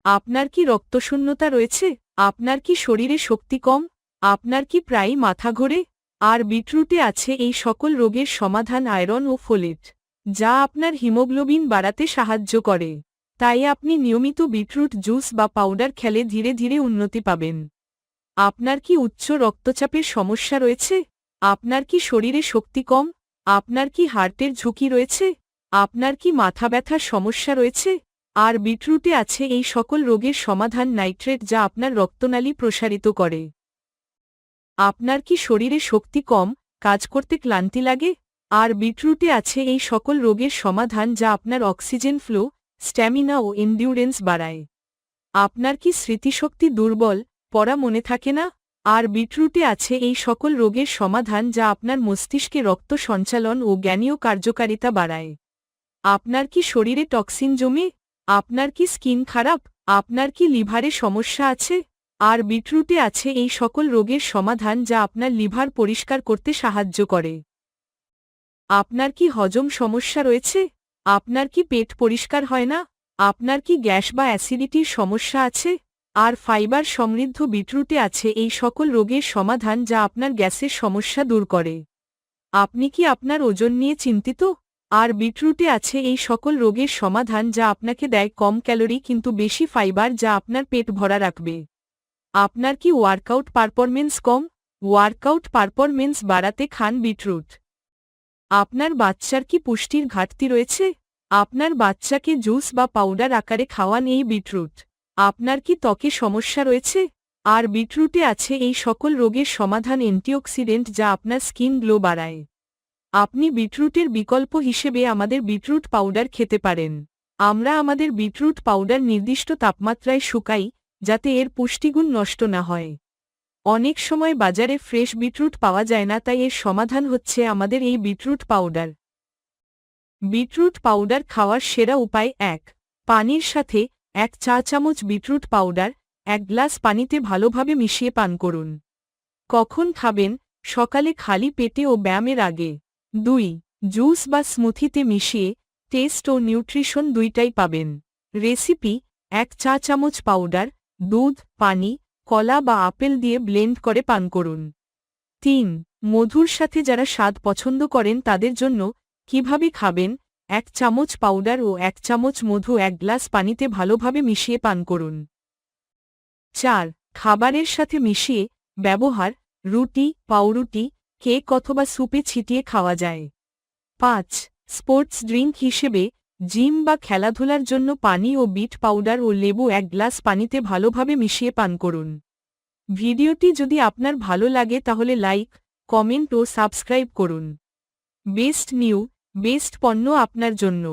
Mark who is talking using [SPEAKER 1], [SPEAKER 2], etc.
[SPEAKER 1] আপনার কি রক্তশূন্যতা রয়েছে? আপনার কি শরীরে শক্তি কম? আপনার কি প্রায়ই মাথা ঘোরে? আর বিটরুটে আছে এই সকল রোগের সমাধান আয়রন ও ফোলেট, যা আপনার হিমোগ্লোবিন বাড়াতে সাহায্য করে। তাই আপনি নিয়মিত বিটরুট জুস বা পাউডার খেলে ধীরে ধীরে উন্নতি পাবেন। আপনার কি উচ্চ রক্তচাপের সমস্যা রয়েছে? আপনার কি শরীরে শক্তি কম? আপনার কি হার্টের ঝুঁকি রয়েছে? আপনার কি মাথা ব্যথার সমস্যা রয়েছে? আর বিটরুটে আছে এই সকল রোগের সমাধান নাইট্রেট, যা আপনার রক্তনালী প্রসারিত করে। আপনার কি শরীরে শক্তি কম, কাজ করতে ক্লান্তি লাগে? আর বিটরুটে আছে এই সকল রোগের সমাধান, যা আপনার অক্সিজেন ফ্লো, স্ট্যামিনা ও এন্ডিউরেন্স বাড়ায়। আপনার কি স্মৃতিশক্তি দুর্বল, পড়া মনে থাকে না? আর বিটরুটে আছে এই সকল রোগের সমাধান, যা আপনার মস্তিষ্কে রক্ত সঞ্চালন ও জ্ঞানীয় কার্যকারিতা বাড়ায়। আপনার কি শরীরে টক্সিন জমে? আপনার কি স্কিন খারাপ? আপনার কি লিভারে সমস্যা আছে? আর বিটরুটে আছে এই সকল রোগের সমাধান, যা আপনার লিভার পরিষ্কার করতে সাহায্য করে। আপনার কি হজম সমস্যা রয়েছে? আপনার কি পেট পরিষ্কার হয় না? আপনার কি গ্যাস বা অ্যাসিডিটির সমস্যা আছে? আর ফাইবার সমৃদ্ধ বিটরুটে আছে এই সকল রোগের সমাধান, যা আপনার গ্যাসের সমস্যা দূর করে। আপনি কি আপনার ওজন নিয়ে চিন্তিত? আর বিটরুটে আছে এই সকল রোগের সমাধান, যা আপনাকে দেয় কম ক্যালোরি কিন্তু বেশি ফাইবার, যা আপনার পেট ভরা রাখবে। আপনার কি ওয়ার্কআউট পারফরমেন্স কম? ওয়ার্কআউট পারফরমেন্স বাড়াতে খান বিটরুট। আপনার বাচ্চার কি পুষ্টির ঘাটতি রয়েছে? আপনার বাচ্চাকে জুস বা পাউডার আকারে খাওয়ান এই বিটরুট। আপনার কি ত্বকে সমস্যা রয়েছে? আর বিটরুটে আছে এই সকল রোগের সমাধান অ্যান্টিঅক্সিডেন্ট, যা আপনার স্কিন গ্লো বাড়ায়। আপনি বিটরুটের বিকল্প হিসেবে আমাদের বিটরুট পাউডার খেতে পারেন। আমরা আমাদের বিটরুট পাউডার নির্দিষ্ট তাপমাত্রায় শুকাই, যাতে এর পুষ্টিগুণ নষ্ট না হয়। অনেক সময় বাজারে ফ্রেশ বিটরুট পাওয়া যায় না, তাই এর সমাধান হচ্ছে আমাদের এই বিটরুট পাউডার। বিটরুট পাউডার খাওয়ার সেরা উপায়: 1. পানির সাথে 1 চা চামচ বিটরুট পাউডার 1 গ্লাস পানিতে ভালোভাবে মিশিয়ে পান করুন। কখন খাবেন? সকালে খালি পেটে ও ব্যায়ামের আগে। 2. জুস বা স্মুথিতে মিশিয়ে টেস্ট ও নিউট্রিশন দুইটাই পাবেন। রেসিপি: 1 চা চামচ পাউডার দুধ, পানি, কলা বা আপেল দিয়ে ব্লেন্ড করে পান করুন। 3. মধুর সাথে যারা স্বাদ পছন্দ করেন তাদের জন্য কিভাবে খাবেন: 1 চামচ পাউডার ও 1 চামচ মধু 1 গ্লাস পানিতে ভালোভাবে মিশিয়ে পান করুন। 4. খাবারের সাথে মিশিয়ে ব্যবহার: রুটি, পাউরুটি, কেক অথবা স্যুপে ছিটিয়ে খাওয়া যায়। 5. স্পোর্টস ড্রিঙ্ক হিসেবে জিম বা খেলাধুলার জন্য পানি ও বিট পাউডার ও লেবু 1 গ্লাস পানিতে ভালোভাবে মিশিয়ে পান করুন। ভিডিওটি যদি আপনার ভালো লাগে তাহলে লাইক, কমেন্ট ও সাবস্ক্রাইব করুন। বেস্ট পণ্য আপনার জন্য।